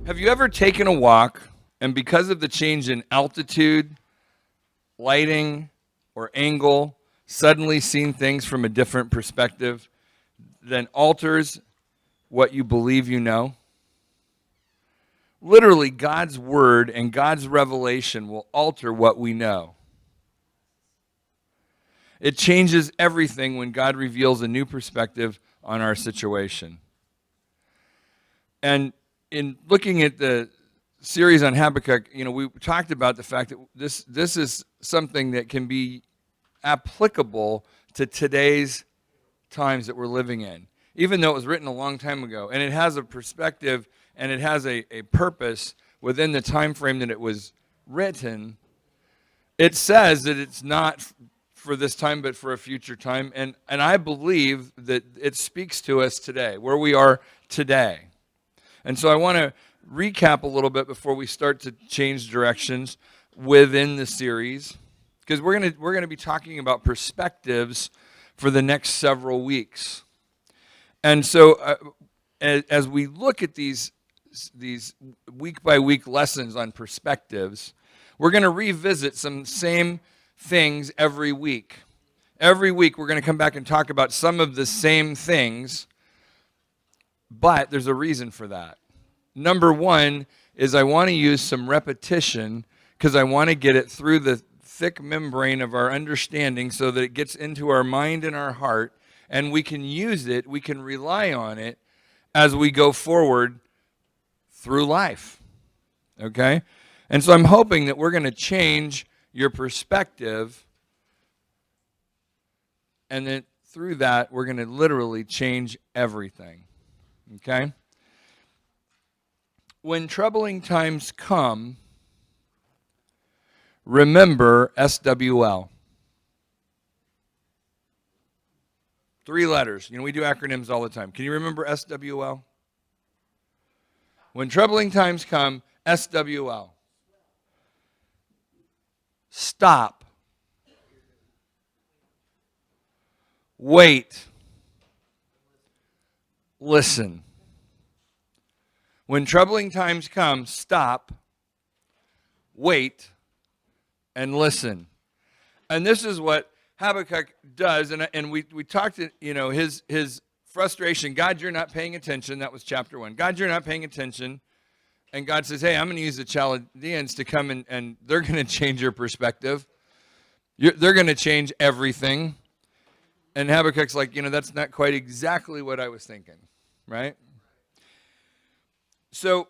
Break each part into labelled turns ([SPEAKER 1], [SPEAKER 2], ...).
[SPEAKER 1] Have you ever taken a walk and because of the change in altitude, lighting, or angle, suddenly seen things from a different perspective that alters what you believe you know? Literally, God's word and God's revelation will alter what we know. It changes everything when God reveals a new perspective on our situation. And in looking at the series on Habakkuk, we talked about the fact that this is something that can be applicable to today's times that we're living in, even though it was written a long time ago. And it has a perspective and it has a purpose within the time frame that it was written. It says that it's not for this time, but for a future time. And I believe that it speaks to us today, where we are today. And so I want to recap a little bit before we start to change directions within the series, because we're going to be talking about perspectives for the next several weeks. And so as we look at these week by week lessons on perspectives, we're going to revisit some same things every week. Every week we're going to come back and talk about some of the same things, but there's a reason for that. Number one is I want to use some repetition because I want to get it through the thick membrane of our understanding so that it gets into our mind and our heart, and we can use it, we can rely on it as we go forward through life. Okay? And so I'm hoping that we're going to change your perspective, and then through that, we're going to literally change everything. Okay? When troubling times come, remember SWL. 3 letters. We do acronyms all the time. Can you remember SWL? When troubling times come, SWL. Stop. Wait. Listen. When troubling times come, stop, wait, and listen. And this is what Habakkuk does. And we talked, his frustration. God, you're not paying attention. That was chapter 1. God, you're not paying attention. And God says, hey, I'm going to use the Chaldeans to come and they're going to change your perspective. They're going to change everything. And Habakkuk's like, that's not quite exactly what I was thinking, right? So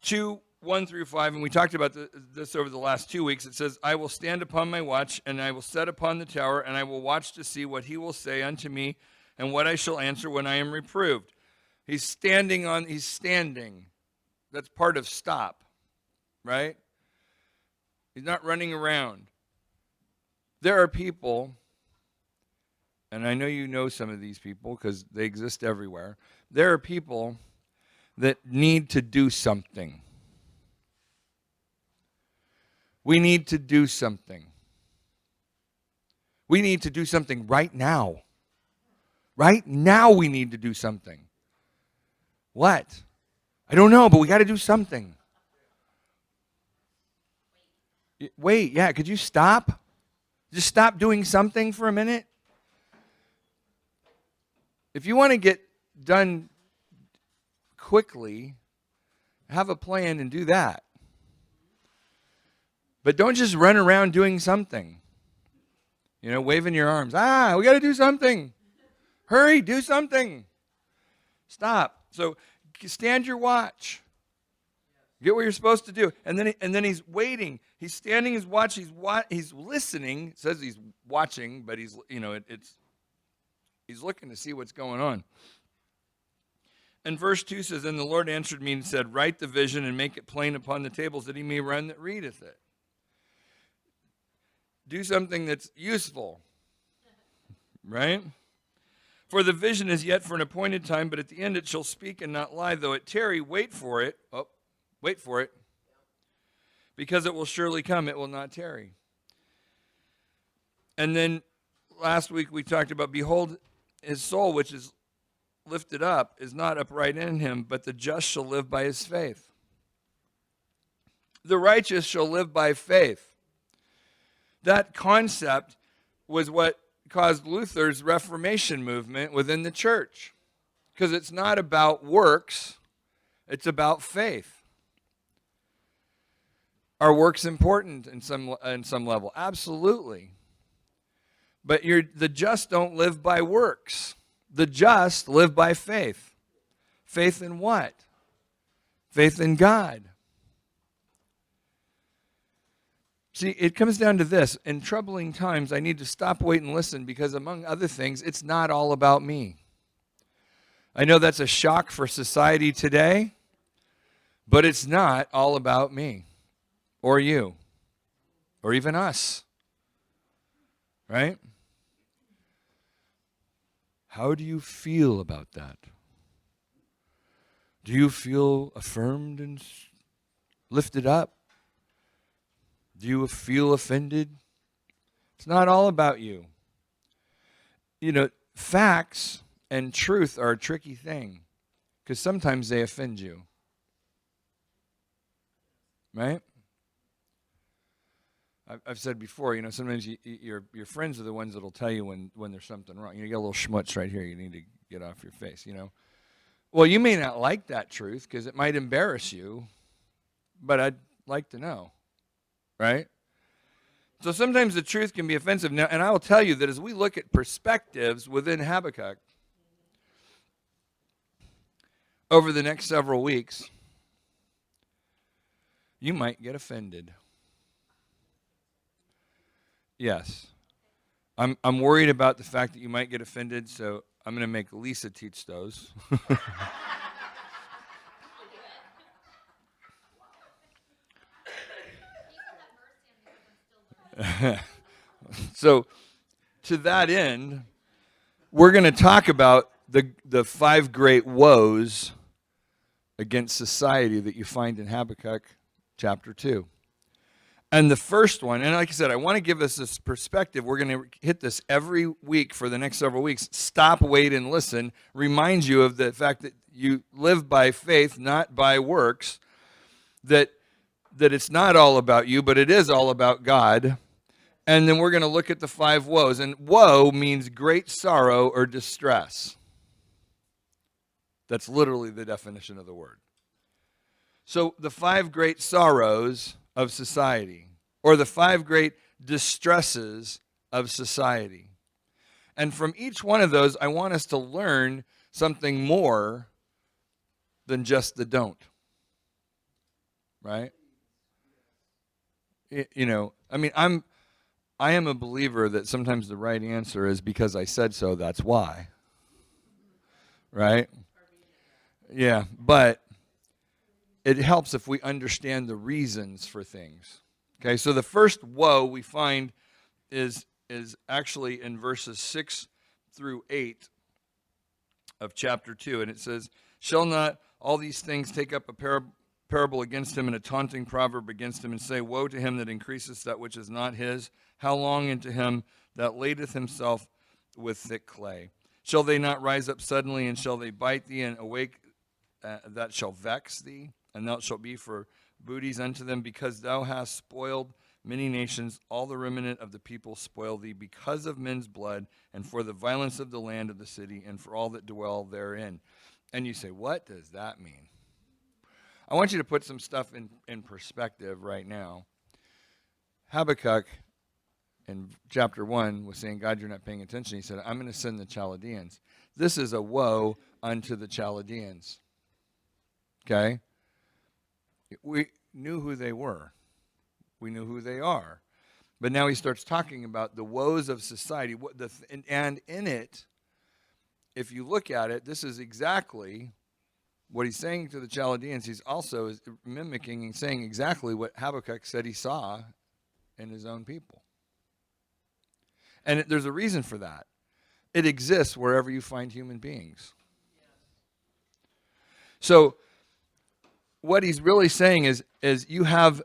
[SPEAKER 1] 2:1-5, and we talked about this over the last 2 weeks. It says, I will stand upon my watch, and I will set upon the tower, and I will watch to see what he will say unto me, and what I shall answer when I am reproved. He's standing. That's part of stop, right? He's not running around. There are people, and I know you know some of these people because they exist everywhere. There are people that need to do something. We need to do something. We need to do something right now. Right now we need to do something. What? I don't know, but we got to do something. Wait, yeah, could you stop? Just stop doing something for a minute. If you want to get done quickly, have a plan and do that. But don't just run around doing something. Waving your arms. We got to do something. Hurry, do something. Stop. So stand your watch. Get what you're supposed to do. And then he's waiting. He's standing his watch. He's listening. It says he's watching, but he's looking to see what's going on. And verse 2 says, and the Lord answered me and said, write the vision and make it plain upon the tables that he may run that readeth it. Do something that's useful. Right? For the vision is yet for an appointed time, but at the end it shall speak and not lie. Though it tarry, wait for it. Oh, wait for it. Because it will surely come, it will not tarry. And then last week we talked about, behold, his soul, which is lifted up, is not upright in him, but the just shall live by his faith. The righteous shall live by faith. That concept was what caused Luther's Reformation movement within the church. Because it's not about works, it's about faith. Are works important in some level? Absolutely. But the just don't live by works. The just live by faith. Faith in what? Faith in God. See, it comes down to this. In troubling times, I need to stop, wait, and listen because, among other things, it's not all about me. I know that's a shock for society today, but it's not all about me or you or even us. Right? How do you feel about that? Do you feel affirmed and lifted up? Do you feel offended? It's not all about you. You know, facts and truth are a tricky thing because sometimes they offend you. Right? I've said before, you know, sometimes your friends are the ones that'll tell you when there's something wrong. You get a little schmutz right here. You need to get off your face, you know. Well, you may not like that truth because it might embarrass you, but I'd like to know. Right? So sometimes the truth can be offensive. Now, and I will tell you that as we look at perspectives within Habakkuk over the next several weeks, you might get offended. Yes. I'm worried about the fact that you might get offended, so I'm going to make Lisa teach those. So, to that end, we're going to talk about the 5 great woes against society that you find in Habakkuk chapter 2. And the first one, and like I said, I want to give us this perspective. We're going to hit this every week for the next several weeks. Stop, wait, and listen. Remind you of the fact that you live by faith, not by works. That it's not all about you, but it is all about God. And then we're going to look at the 5 woes. And woe means great sorrow or distress. That's literally the definition of the word. So the 5 great sorrows of society, or the 5 great distresses of society. And from each one of those, I want us to learn something more than just the don't. Right? You know, I mean, I am a believer that sometimes the right answer is because I said so, that's why. Right? Yeah, but it helps if we understand the reasons for things. Okay, so the first woe we find is actually in verses 6 through 8 of chapter 2. And it says, shall not all these things take up a parable against him and a taunting proverb against him and say, woe to him that increaseth that which is not his? How long unto him that ladeth himself with thick clay? Shall they not rise up suddenly, and shall they bite thee, and awake that shall vex thee? And thou shalt be for booties unto them, because thou hast spoiled many nations. All the remnant of the people spoil thee, because of men's blood, and for the violence of the land of the city, and for all that dwell therein. And you say, what does that mean? I want you to put some stuff in perspective right now. Habakkuk in chapter 1 was saying, God, you're not paying attention. He said, I'm going to send the Chaldeans. This is a woe unto the Chaldeans. Okay? We knew who they were. We knew who they are. But now he starts talking about the woes of society. And in it, if you look at it, this is exactly what he's saying to the Chaldeans. He's also mimicking and saying exactly what Habakkuk said he saw in his own people. And there's a reason for that. It exists wherever you find human beings. So what he's really saying is you have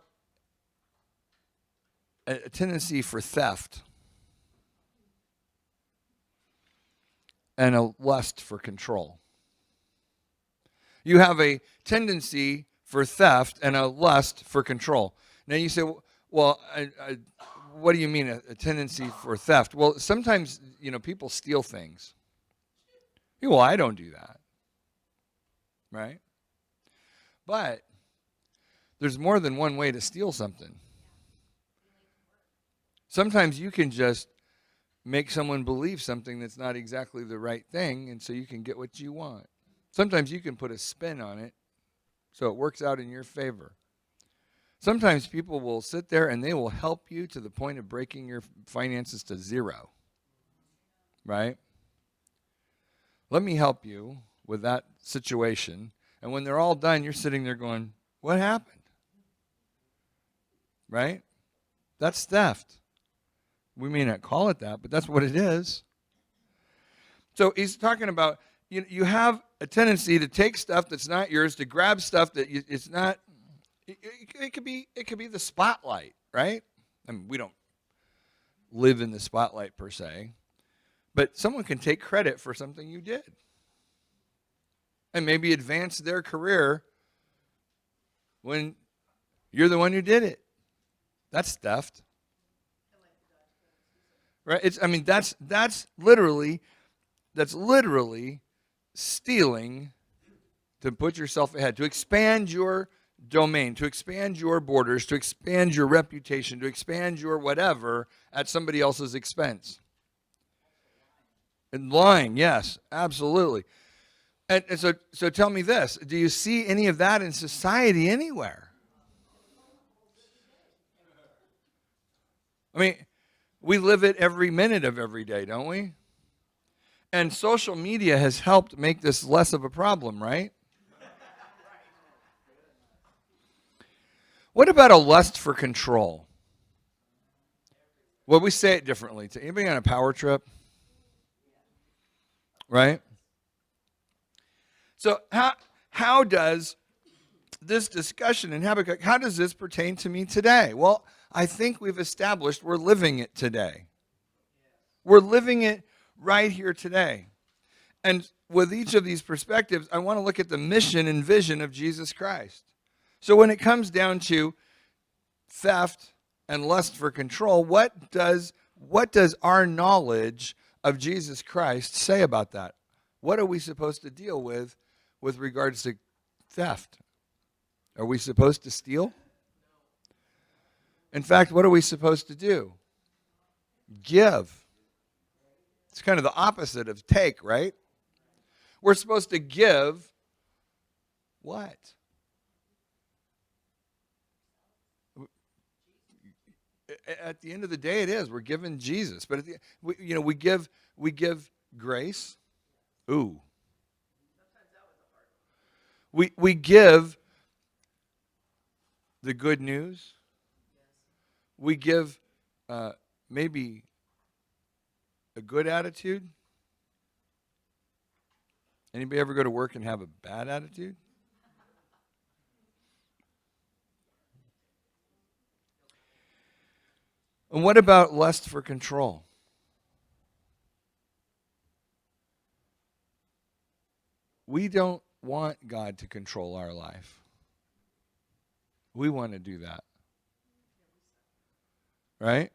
[SPEAKER 1] a tendency for theft and a lust for control. You have a tendency for theft and a lust for control. Now you say, well, what do you mean a tendency for theft? Well, sometimes, people steal things. Well, I don't do that, right? But there's more than one way to steal something. Sometimes you can just make someone believe something that's not exactly the right thing, and so you can get what you want. Sometimes you can put a spin on it so it works out in your favor. Sometimes people will sit there and they will help you to the point of breaking your finances to zero, right? Let me help you with that situation. And when they're all done, you're sitting there going, what happened? Right? That's theft. We may not call it that, but that's what it is. So he's talking about, you have a tendency to take stuff that's not yours, to grab stuff that it's not. It could be the spotlight, right? I mean, we don't live in the spotlight per se, but someone can take credit for something you did and maybe advance their career when you're the one who did it. That's theft. Right? That's literally stealing to put yourself ahead, to expand your domain, to expand your borders, to expand your reputation, to expand your whatever at somebody else's expense. And lying, yes, absolutely. And so tell me this, do you see any of that in society anywhere? I mean, we live it every minute of every day, don't we? And social media has helped make this less of a problem, right? What about a lust for control? Well, we say it differently. To anybody on a power trip? Right? So how does this discussion in Habakkuk, how does this pertain to me today? Well, I think we've established we're living it today. We're living it right here today. And with each of these perspectives, I want to look at the mission and vision of Jesus Christ. So when it comes down to theft and lust for control, what does our knowledge of Jesus Christ say about that? What are we supposed to deal with regards to theft? Are we supposed to steal? In fact, what are we supposed to do? Give. It's kind of the opposite of take, right? We're supposed to give what? At the end of the day, it is. We're giving Jesus. But we give grace. Ooh. We give the good news. We give maybe a good attitude. Anybody ever go to work and have a bad attitude? And what about lust for control? We don't want God to control our life. We want to do that. Right?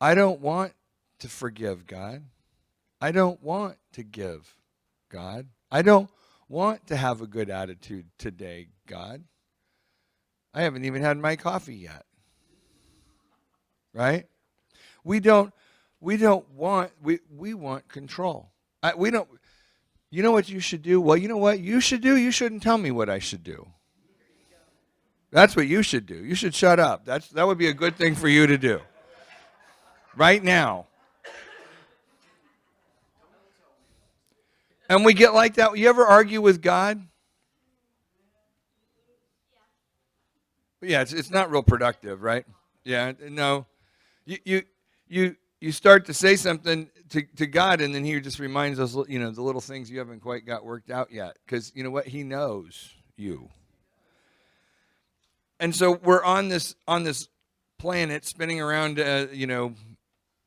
[SPEAKER 1] I don't want to forgive God. I don't want to give God. I don't want to have a good attitude today, God. I haven't even had my coffee yet. Right? We want control. We don't. You know what you should do? Well, you know what you should do? You shouldn't tell me what I should do. That's what you should do. You should shut up. That would be a good thing for you to do. Right now. And we get like that. You ever argue with God? Yeah, it's not real productive, right? Yeah, no. You start to say something to God, and then He just reminds us, the little things you haven't quite got worked out yet. Because you know what? He knows you. And so we're on this planet spinning around,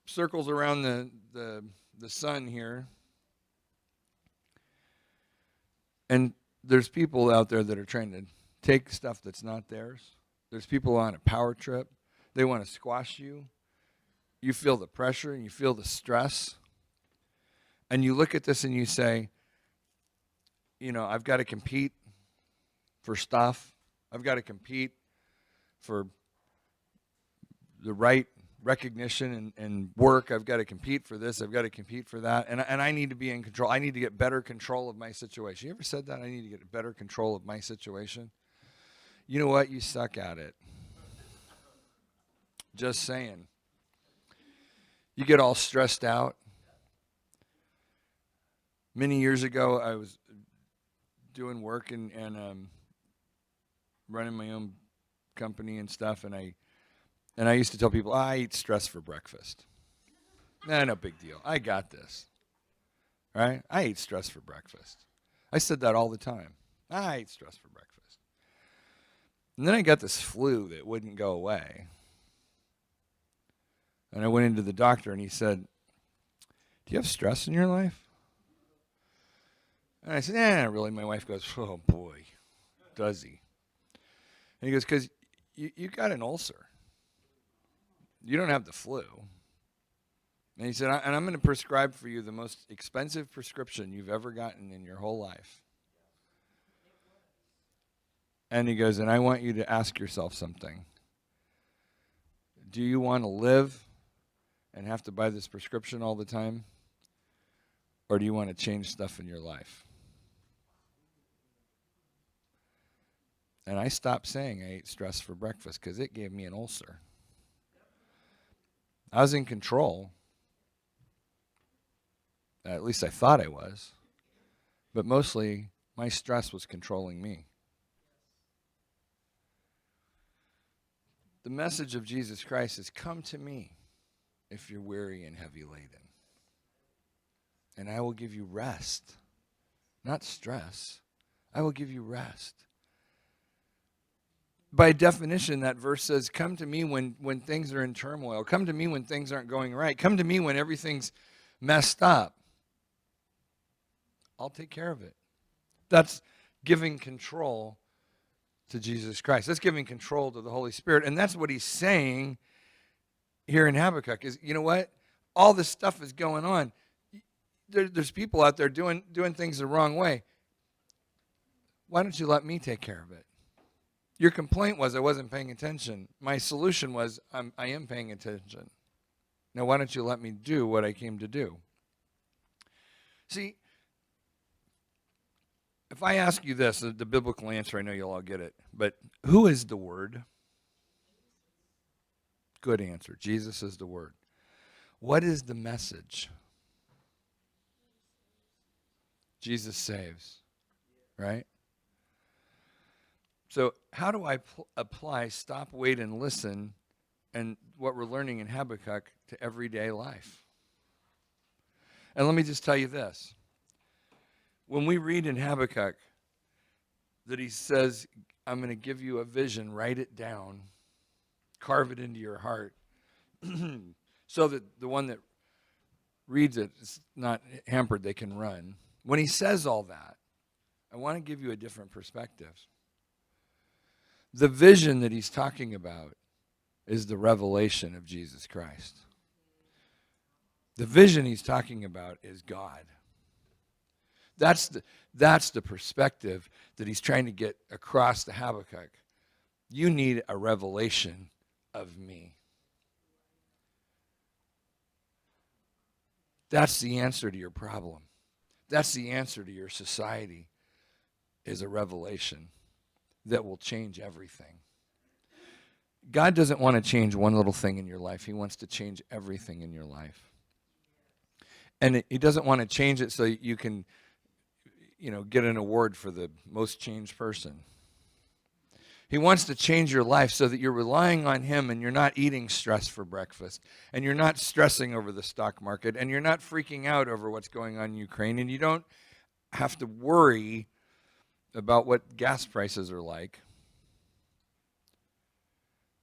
[SPEAKER 1] circles around the sun here. And there's people out there that are trying to take stuff that's not theirs. There's people on a power trip. They want to squash you. You feel the pressure and you feel the stress. And you look at this and you say, I've got to compete for stuff. I've got to compete for the right recognition and work. I've got to compete for this. I've got to compete for that. And I need to be in control. I need to get better control of my situation. You ever said that? I need to get better control of my situation. You know what? You suck at it. Just saying. You get all stressed out. Many years ago, I was doing work and running my own company and stuff, and I used to tell people, I eat stress for breakfast. Nah, no big deal. I got this. Right? I eat stress for breakfast. I said that all the time. I eat stress for breakfast. And then I got this flu that wouldn't go away. And I went into the doctor and he said, do you have stress in your life? And I said, not really. My wife goes, oh boy, does he? And he goes, because you got an ulcer. You don't have the flu. And he said, and I'm going to prescribe for you the most expensive prescription you've ever gotten in your whole life. And he goes, and I want you to ask yourself something. Do you want to live and have to buy this prescription all the time? Or do you want to change stuff in your life? And I stopped saying I ate stress for breakfast because it gave me an ulcer. I was in control. At least I thought I was. But mostly, my stress was controlling me. The message of Jesus Christ is, come to me if you're weary and heavy laden. And I will give you rest. Not stress. I will give you rest. By definition, that verse says, come to me when things are in turmoil. Come to me when things aren't going right. Come to me when everything's messed up. I'll take care of it. That's giving control to Jesus Christ. That's giving control to the Holy Spirit. And that's what he's saying here in Habakkuk is, you know what? All this stuff is going on. There's people out there doing things the wrong way. Why don't you let me take care of it? Your complaint was I wasn't paying attention. My solution was I am paying attention. Now why don't you let me do what I came to do? See, if I ask you this, the biblical answer, I know you'll all get it, but who is the Word? Good answer. Jesus is the Word. What is the message? Jesus saves, right? So how do I apply stop, wait, and listen and what we're learning in Habakkuk to everyday life? And let me just tell you this. When we read in Habakkuk that he says, I'm going to give you a vision, write it down, carve it into your heart, so that the one that reads it is not hampered, they can run. When he says all that, I want to give you a different perspective. The vision that he's talking about is the revelation of Jesus Christ. The vision he's talking about is God. That's the perspective that he's trying to get across to Habakkuk. You need a revelation of me. That's the answer to your problem. That's the answer to your society, is a revelation that will change everything. God doesn't want to change one little thing in your life. He wants to change everything in your life. And he doesn't want to change it so you can, get an award for the most changed person. He wants to change your life so that you're relying on him and you're not eating stress for breakfast, and you're not stressing over the stock market, and you're not freaking out over what's going on in Ukraine, and you don't have to worry about what gas prices are like.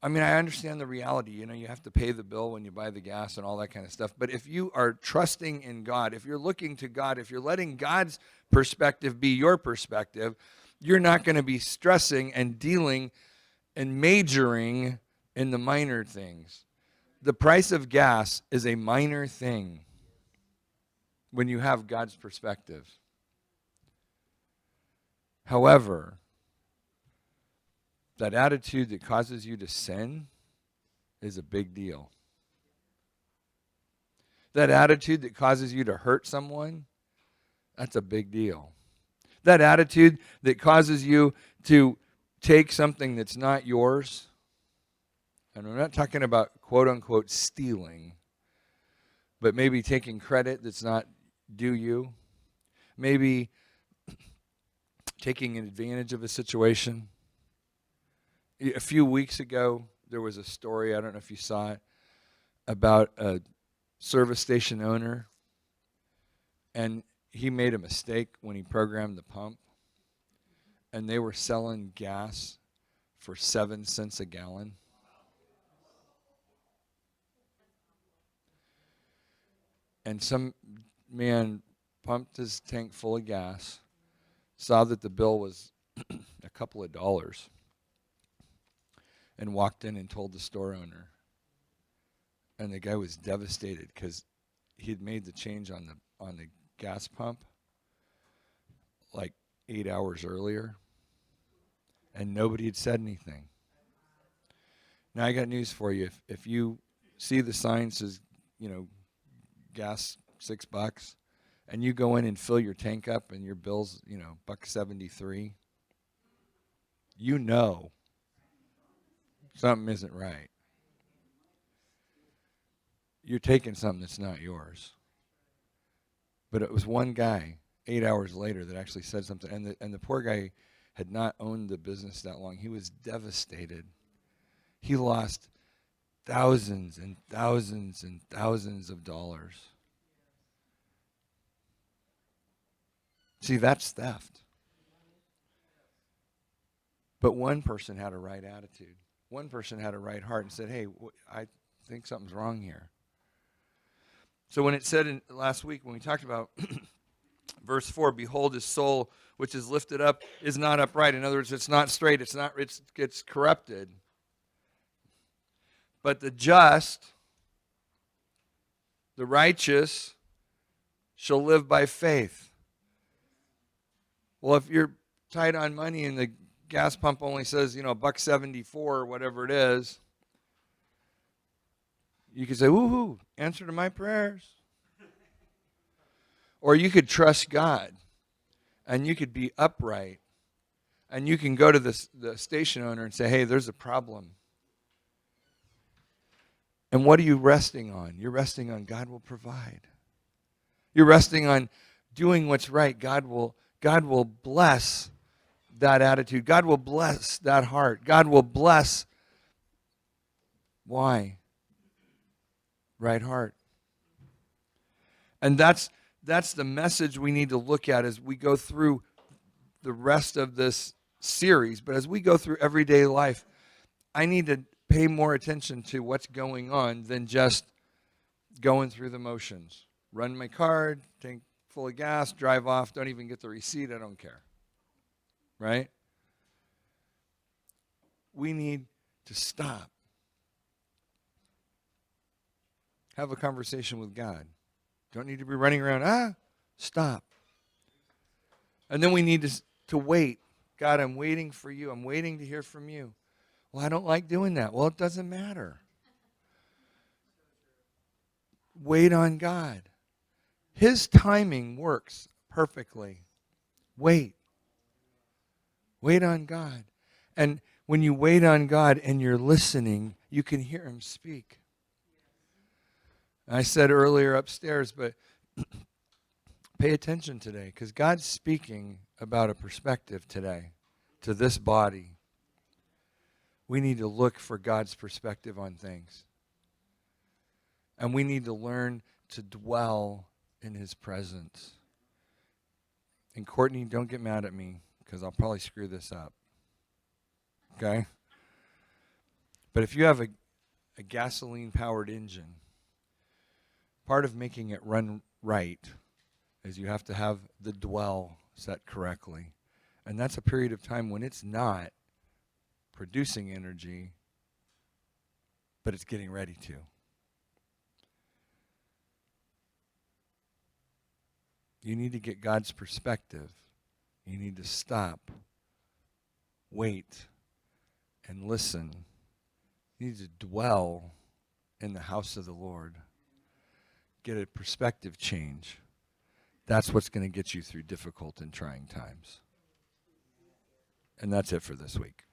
[SPEAKER 1] I mean, I understand the reality. You have to pay the bill when you buy the gas and all that kind of stuff. But if you are trusting in God, if you're looking to God, if you're letting God's perspective be your perspective, you're not going to be stressing and dealing and majoring in the minor things. The price of gas is a minor thing when you have God's perspective. However, that attitude that causes you to sin is a big deal. That attitude that causes you to hurt someone, that's a big deal. That attitude that causes you to take something that's not yours, and we're not talking about quote unquote stealing, but maybe taking credit that's not due you, maybe taking advantage of a situation. A few weeks ago, there was a story, I don't know if you saw it, about a service station owner, and he made a mistake when he programmed the pump, and they were selling gas for 7 cents a gallon. And some man pumped his tank full of gas, saw that the bill was a couple of dollars, and walked in and told the store owner. And the guy was devastated because he'd made the change on the gas pump like 8 hours earlier, and nobody had said anything. Now I got news for you. If you see the sign says, gas $6, and you go in and fill your tank up and your bill's, $1.73, something isn't right. You're taking something that's not yours. But it was one guy 8 hours later that actually said something, and the poor guy had not owned the business that long. He was devastated. He lost thousands and thousands and thousands of dollars. See, that's theft. But one person had a right attitude. One person had a right heart and said, hey, I think something's wrong here. So when it said last week, when we talked about verse 4, behold, his soul, which is lifted up, is not upright. In other words, it's not straight. It's corrupted. But the just, the righteous, shall live by faith. Well, if you're tight on money and the gas pump only says, $1.74 or whatever it is, you could say, woohoo, answer to my prayers. Or you could trust God, and you could be upright, and you can go to the station owner and say, hey, there's a problem. And what are you resting on? You're resting on God will provide. You're resting on doing what's right. God will bless that attitude. God will bless that heart. God will bless. Why? Right heart. And that's the message we need to look at as we go through the rest of this series. But as we go through everyday life, I need to pay more attention to what's going on than just going through the motions. Run my card, tank full of gas, drive off, don't even get the receipt, I don't care. Right? We need to stop. Have a conversation with God. Don't need to be running around, stop. And then we need to wait. God, I'm waiting for you. I'm waiting to hear from you. Well, I don't like doing that. Well, it doesn't matter. Wait on God. His timing works perfectly. Wait. Wait on God. And when you wait on God and you're listening, you can hear him speak. I said earlier upstairs, but pay attention today, because God's speaking about a perspective today to this body. We need to look for God's perspective on things. And we need to learn to dwell in his presence. And Courtney, don't get mad at me, because I'll probably screw this up. Okay? But if you have a gasoline-powered engine, part of making it run right is you have to have the dwell set correctly. And that's a period of time when it's not producing energy, but it's getting ready to. You need to get God's perspective. You need to stop, wait, and listen. You need to dwell in the house of the Lord. Get a perspective change. That's what's going to get you through difficult and trying times. And that's it for this week.